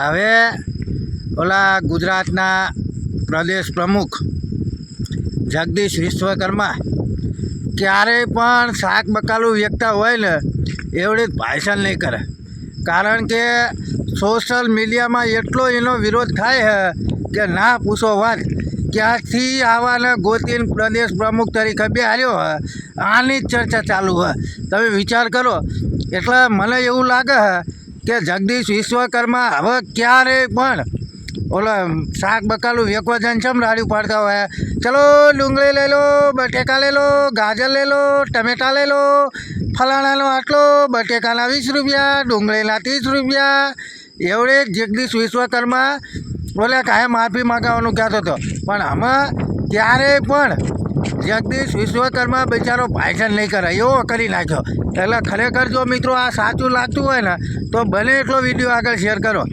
હવે ઓલા ગુજરાતના પ્રદેશ પ્રમુખ જગદીશ વિશ્વકર્મા ક્યારેય પણ શાક બકાલું વેચતા હોય ને એવડી ભાષણ નહીં કરે, કારણ કે સોશિયલ મીડિયામાં એટલો એનો વિરોધ થાય છે કે ના પૂછો વાત. ક્યાંથી આવાને ગોતીન પ્રદેશ પ્રમુખ તરીકે બેહાર્યો હે, આની જ ચર્ચા ચાલુ હોય. તમે વિચાર કરો. એટલે મને એવું લાગે છે કે જગદીશ વિશ્વકર્મા હવે ક્યારેય પણ ઓલા શાક બકાલું વેચવા જઈને ચમ રાડ્યું પાડતા હોય, ચલો ડુંગળી લઈ લો, બટેકા લઈ લો, ગાજર લઈ લો, ટમેટા લઈ લો, ફલાણાનો આટલો, બટેકાના 20 રૂપિયા, ડુંગળીના 30 રૂપિયા. એવડે જગદીશ વિશ્વકર્મા બોલે કાંઈ માફી માગવાનું કહેતો હતો, પણ આમાં ક્યારેય પણ જગદીશ વિશ્વકર્મા બિચારો ભાષણ નહીં કરે એવો કરી નાખ્યો. એટલે ખરેખર જો મિત્રો આ સાચું લાગતું હોય ને તો બને એટલો વિડીયો આગળ શેર કરો.